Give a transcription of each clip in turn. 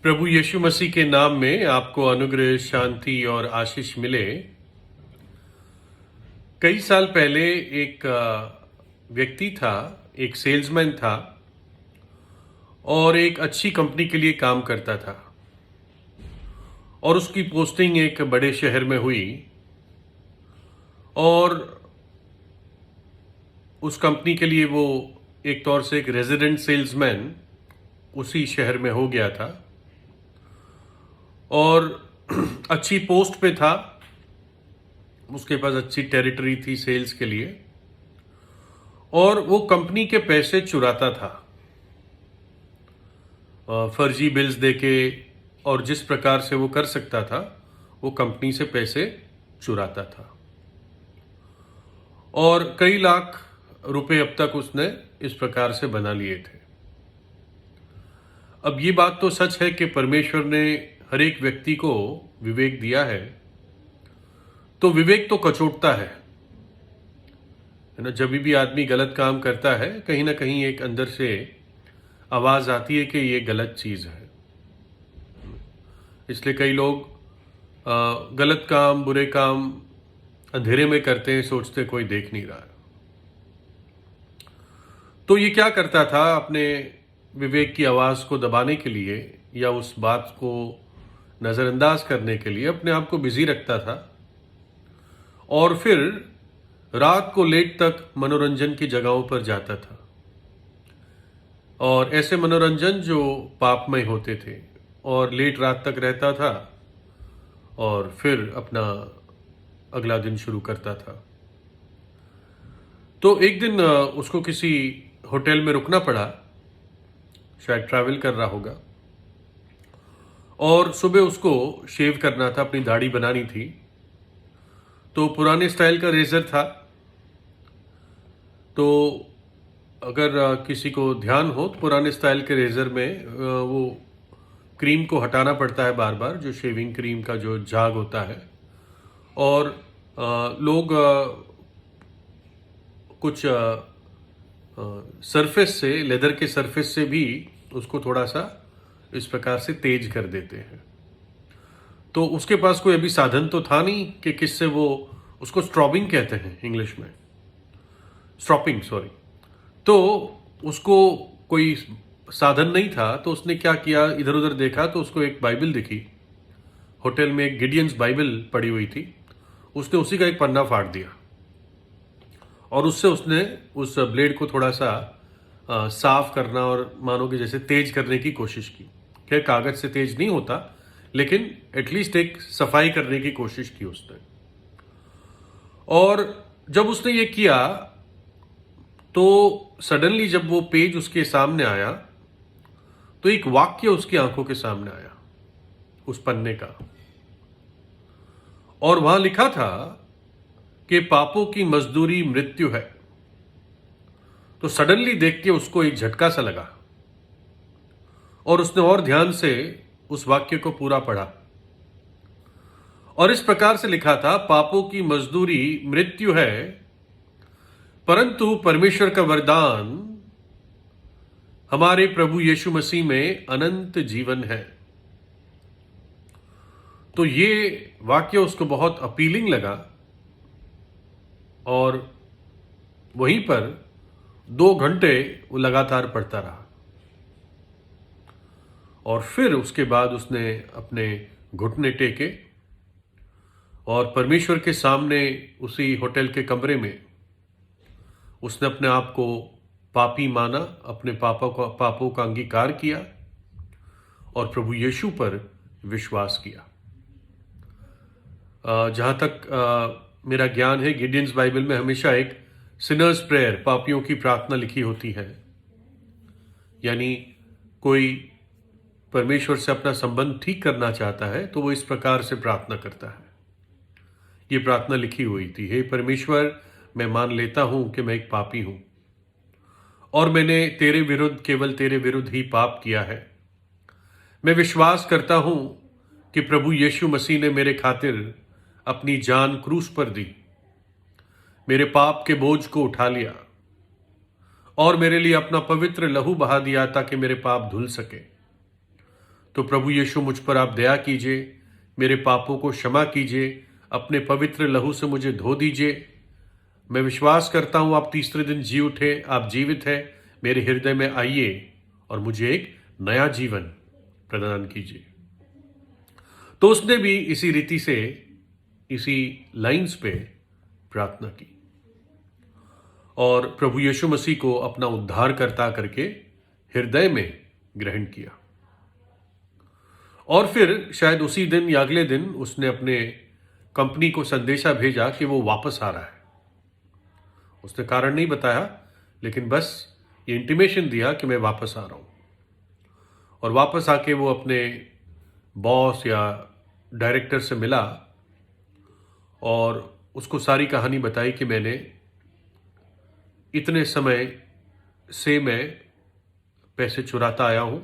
प्रभु यीशु मसीह के नाम में आपको अनुग्रह, शांति और आशीष मिले। कई साल पहले एक व्यक्ति था, एक सेल्समैन था और एक अच्छी कंपनी के लिए काम करता था और उसकी पोस्टिंग एक बड़े शहर में हुई और उस कंपनी के लिए वो एक तौर से एक रेजिडेंट सेल्समैन उसी शहर में हो गया था और अच्छी पोस्ट पे था। उसके पास अच्छी टेरिटरी थी सेल्स के लिए और वो कंपनी के पैसे चुराता था, फर्जी बिल्स देके, और जिस प्रकार से वो कर सकता था वो कंपनी से पैसे चुराता था और कई लाख रुपए अब तक उसने इस प्रकार से बना लिए थे। अब ये बात तो सच है कि परमेश्वर ने हर एक व्यक्ति को विवेक दिया है, तो विवेक तो कचोटता है ना। जब भी आदमी गलत काम करता है, कहीं ना कहीं एक अंदर से आवाज आती है कि ये गलत चीज है। इसलिए कई लोग गलत काम, बुरे काम अंधेरे में करते हैं, सोचते कोई देख नहीं रहा है। तो ये क्या करता था, अपने विवेक की आवाज को दबाने के लिए या उस बात को नजरअंदाज करने के लिए अपने आप को बिजी रखता था और फिर रात को लेट तक मनोरंजन की जगहों पर जाता था और ऐसे मनोरंजन जो पापमय होते थे, और लेट रात तक रहता था और फिर अपना अगला दिन शुरू करता था। तो एक दिन उसको किसी होटल में रुकना पड़ा, शायद ट्रैवल कर रहा होगा, और सुबह उसको शेव करना था, अपनी दाढ़ी बनानी थी। तो पुराने स्टाइल का रेजर था, तो अगर किसी को ध्यान हो तो पुराने स्टाइल के रेजर में वो क्रीम को हटाना पड़ता है बार बार, जो शेविंग क्रीम का जो झाग होता है, और लोग कुछ सरफेस से, लेदर के सरफेस से भी उसको थोड़ा सा इस प्रकार से तेज कर देते हैं। तो उसके पास कोई अभी साधन तो था नहीं कि किससे वो, उसको स्ट्रॉबिंग कहते हैं इंग्लिश में, स्ट्रॉपिंग, सॉरी। तो उसको कोई साधन नहीं था, तो उसने क्या किया, इधर उधर देखा तो उसको एक बाइबल दिखी। होटल में एक गिडियंस बाइबल पड़ी हुई थी, उसने उसी का एक पन्ना फाड़ दिया और उससे उसने उस ब्लेड को थोड़ा सा साफ करना और मानो कि जैसे तेज करने की कोशिश की। खैर कागज से तेज नहीं होता, लेकिन एटलीस्ट एक सफाई करने की कोशिश की उसने। और जब उसने ये किया तो सडनली जब वो पेज उसके सामने आया तो एक वाक्य उसकी आंखों के सामने आया, उस पन्ने का, और वहां लिखा था कि पापों की मजदूरी मृत्यु है। तो सडनली देख के उसको एक झटका सा लगा और उसने और ध्यान से उस वाक्य को पूरा पढ़ा और इस प्रकार से लिखा था, पापों की मजदूरी मृत्यु है, परंतु परमेश्वर का वरदान हमारे प्रभु यीशु मसीह में अनंत जीवन है। तो ये वाक्य उसको बहुत अपीलिंग लगा और वहीं पर 2 घंटे वो लगातार पढ़ता रहा और फिर उसके बाद उसने अपने घुटने टेके और परमेश्वर के सामने उसी होटल के कमरे में उसने अपने आप को पापी माना, अपने पापों का अंगीकार किया और प्रभु यीशु पर विश्वास किया। जहां तक मेरा ज्ञान है, गिडियंस बाइबल में हमेशा एक सिनर्स प्रेयर, पापियों की प्रार्थना लिखी होती है। यानी कोई परमेश्वर से अपना संबंध ठीक करना चाहता है तो वो इस प्रकार से प्रार्थना करता है। ये प्रार्थना लिखी हुई थी, हे परमेश्वर, मैं मान लेता हूं कि मैं एक पापी हूं और मैंने तेरे विरुद्ध, केवल तेरे विरुद्ध ही पाप किया है। मैं विश्वास करता हूं कि प्रभु यीशु मसीह ने मेरे खातिर अपनी जान क्रूस पर दी, मेरे पाप के बोझ को उठा लिया और मेरे लिए अपना पवित्र लहू बहा दिया ताकि मेरे पाप धुल सके। तो प्रभु यीशु मुझ पर आप दया कीजिए, मेरे पापों को क्षमा कीजिए, अपने पवित्र लहू से मुझे धो दीजिए। मैं विश्वास करता हूं आप तीसरे दिन जी उठे, आप जीवित हैं, मेरे हृदय में आइए और मुझे एक नया जीवन प्रदान कीजिए। तो उसने भी इसी रीति से, इसी लाइंस पे प्रार्थना की और प्रभु यीशु मसीह को अपना उद्धारकर्ता करके हृदय में ग्रहण किया। और फिर शायद उसी दिन या अगले दिन उसने अपने कंपनी को संदेशा भेजा कि वो वापस आ रहा है। उसने कारण नहीं बताया, लेकिन बस ये इंटीमेशन दिया कि मैं वापस आ रहा हूं। और वापस आके वो अपने बॉस या डायरेक्टर से मिला और उसको सारी कहानी बताई कि मैंने इतने समय से मैं पैसे चुराता आया हूं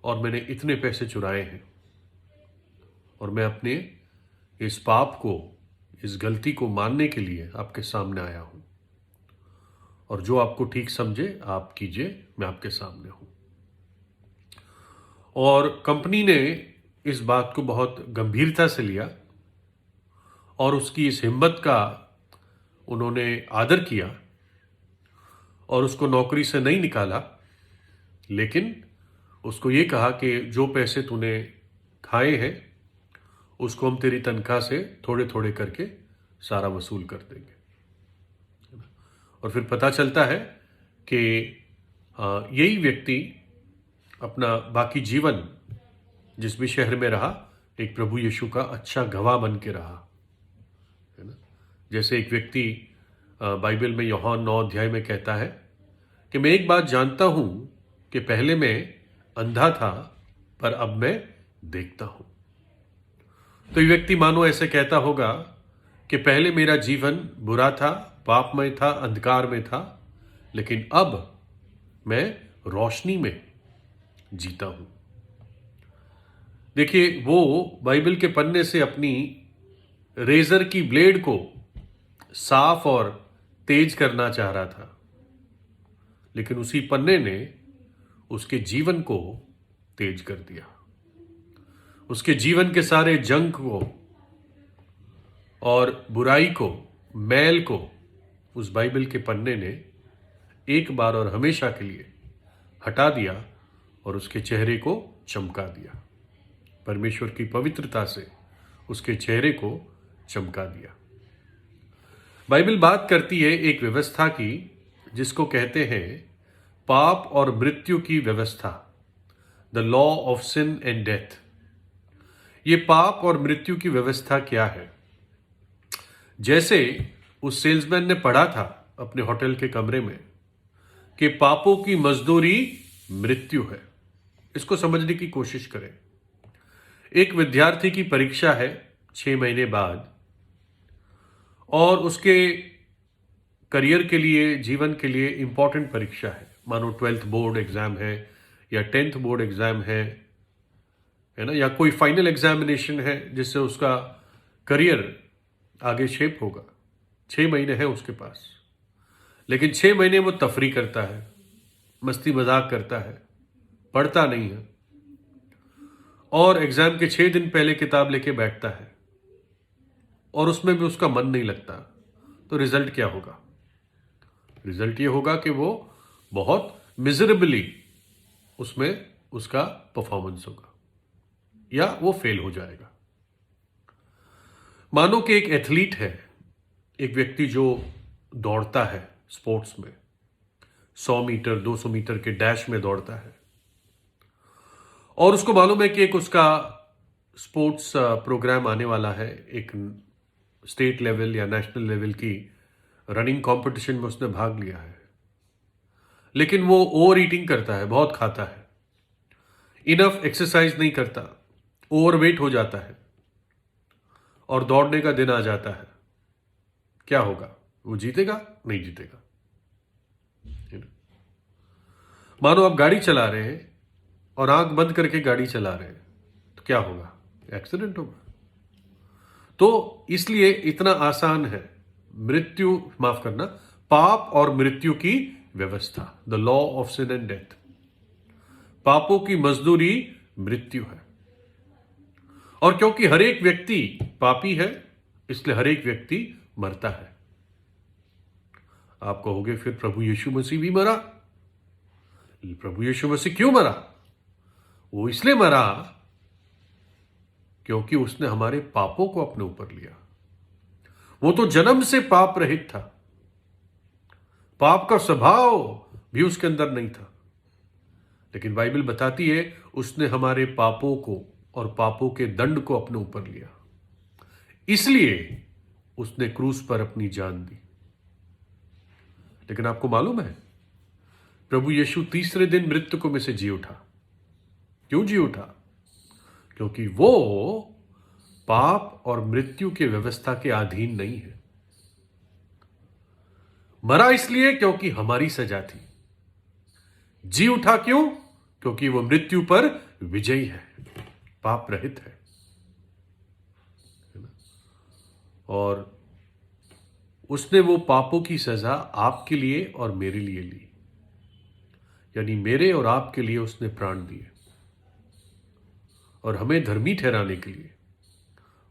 और मैंने इतने पैसे चुराए हैं और मैं अपने इस पाप को, इस गलती को मानने के लिए आपके सामने आया हूं और जो आपको ठीक समझे आप कीजिए, मैं आपके सामने हूं। और कंपनी ने इस बात को बहुत गंभीरता से लिया और उसकी इस हिम्मत का उन्होंने आदर किया और उसको नौकरी से नहीं निकाला, लेकिन उसको ये कहा कि जो पैसे तूने खाए हैं उसको हम तेरी तनख्वाह से थोड़े थोड़े करके सारा वसूल कर देंगे। और फिर पता चलता है कि यही व्यक्ति अपना बाकी जीवन जिस भी शहर में रहा, एक प्रभु यीशु का अच्छा गवाह बन के रहा, है ना। जैसे एक व्यक्ति बाइबल में यूहन्ना 9 अध्याय में कहता है कि मैं एक बात जानता हूं कि पहले मैं अंधा था पर अब मैं देखता हूं। तो ये व्यक्ति मानो ऐसे कहता होगा कि पहले मेरा जीवन बुरा था, पापमय था, अंधकार में था, लेकिन अब मैं रोशनी में जीता हूं। देखिए, वो बाइबल के पन्ने से अपनी रेजर की ब्लेड को साफ और तेज करना चाह रहा था, लेकिन उसी पन्ने ने उसके जीवन को तेज कर दिया। उसके जीवन के सारे जंक को और बुराई को, मैल को उस बाइबल के पन्ने ने एक बार और हमेशा के लिए हटा दिया और उसके चेहरे को चमका दिया। परमेश्वर की पवित्रता से उसके चेहरे को चमका दिया। बाइबल बात करती है एक व्यवस्था की जिसको कहते हैं पाप और मृत्यु की व्यवस्था, the law of sin and death. ये पाप और मृत्यु की व्यवस्था क्या है? जैसे उस सेल्समैन ने पढ़ा था अपने होटल के कमरे में कि पापों की मजदूरी मृत्यु है। इसको समझने की कोशिश करें। एक विद्यार्थी की परीक्षा है 6 महीने बाद और उसके करियर के लिए, जीवन के लिए इंपॉर्टेंट परीक्षा है। मानो 12th बोर्ड एग्जाम है या 10th बोर्ड एग्जाम है ना, या कोई फाइनल एग्जामिनेशन है जिससे उसका करियर आगे शेप होगा। 6 महीने हैं उसके पास, लेकिन 6 महीने वो तफरी करता है, मस्ती मजाक करता है, पढ़ता नहीं है और एग्जाम के 6 दिन पहले किताब लेके बैठता है और उसमें भी उसका मन नहीं लगता। तो रिजल्ट क्या होगा? रिजल्ट ये होगा कि वो बहुत मिजरेबली उसमें उसका परफॉर्मेंस होगा या वो फेल हो जाएगा। मानो कि एक एथलीट है, एक व्यक्ति जो दौड़ता है स्पोर्ट्स में, 100 मीटर 200 मीटर के डैश में दौड़ता है और उसको मालूम है कि एक उसका स्पोर्ट्स प्रोग्राम आने वाला है, एक स्टेट लेवल या नेशनल लेवल की रनिंग कंपटीशन में उसने भाग लिया है, लेकिन वो ओवर ईटिंग करता है, बहुत खाता है, इनफ एक्सरसाइज नहीं करता, ओवरवेट हो जाता है और दौड़ने का दिन आ जाता है। क्या होगा? वो जीतेगा? नहीं जीतेगा। मानो आप गाड़ी चला रहे हैं और आंख बंद करके गाड़ी चला रहे हैं, तो क्या होगा? एक्सीडेंट होगा। तो इसलिए इतना आसान है पाप और मृत्यु की व्यवस्था, the law of sin and death. पापों की मजदूरी मृत्यु है। और क्योंकि हर एक व्यक्ति पापी है, इसलिए हर एक व्यक्ति मरता है। आप कहोगे फिर प्रभु यीशु मसीह भी मरा। प्रभु यीशु मसीह क्यों मरा? वो इसलिए मरा क्योंकि उसने हमारे पापों को अपने ऊपर लिया। वो तो जन्म से पाप रहित था, पाप का स्वभाव भी उसके अंदर नहीं था, लेकिन बाइबल बताती है उसने हमारे पापों को और पापों के दंड को अपने ऊपर लिया, इसलिए उसने क्रूस पर अपनी जान दी। लेकिन आपको मालूम है प्रभु यीशु तीसरे दिन मृतकों में से जी उठा। क्यों जी उठा? क्योंकि वो पाप और मृत्यु की व्यवस्था के अधीन नहीं है। मरा इसलिए क्योंकि हमारी सजा थी। जी उठा क्यों? क्योंकि वो मृत्यु पर विजयी है, पाप रहित है ना? और उसने वो पापों की सजा आपके लिए और मेरे लिए ली, यानी मेरे और आपके लिए उसने प्राण दिए, और हमें धर्मी ठहराने के लिए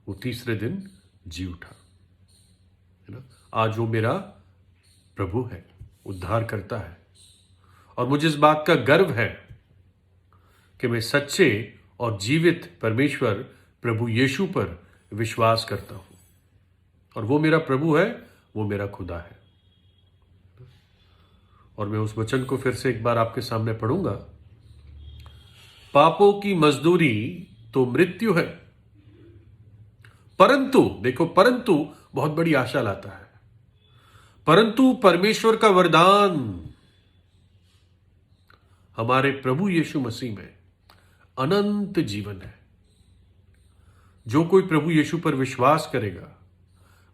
वो तीसरे दिन जी उठा, है ना? आज वो मेरा प्रभु है, उद्धार करता है, और मुझे इस बात का गर्व है कि मैं सच्चे और जीवित परमेश्वर प्रभु यीशु पर विश्वास करता हूं, और वो मेरा प्रभु है, वो मेरा खुदा है। और मैं उस वचन को फिर से एक बार आपके सामने पढ़ूंगा। पापों की मजदूरी तो मृत्यु है, परंतु देखो, परंतु बहुत बड़ी आशा लाता है, परंतु परमेश्वर का वरदान हमारे प्रभु यीशु मसीह में अनंत जीवन है। जो कोई प्रभु यीशु पर विश्वास करेगा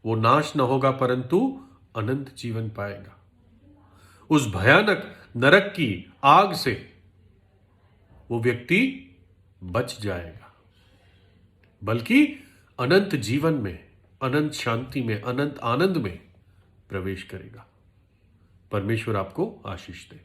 वो नाश न होगा, परंतु अनंत जीवन पाएगा। उस भयानक नरक की आग से वो व्यक्ति बच जाएगा, बल्कि अनंत जीवन में, अनंत शांति में, अनंत आनंद में प्रवेश करेगा। परमेश्वर आपको आशीष दे।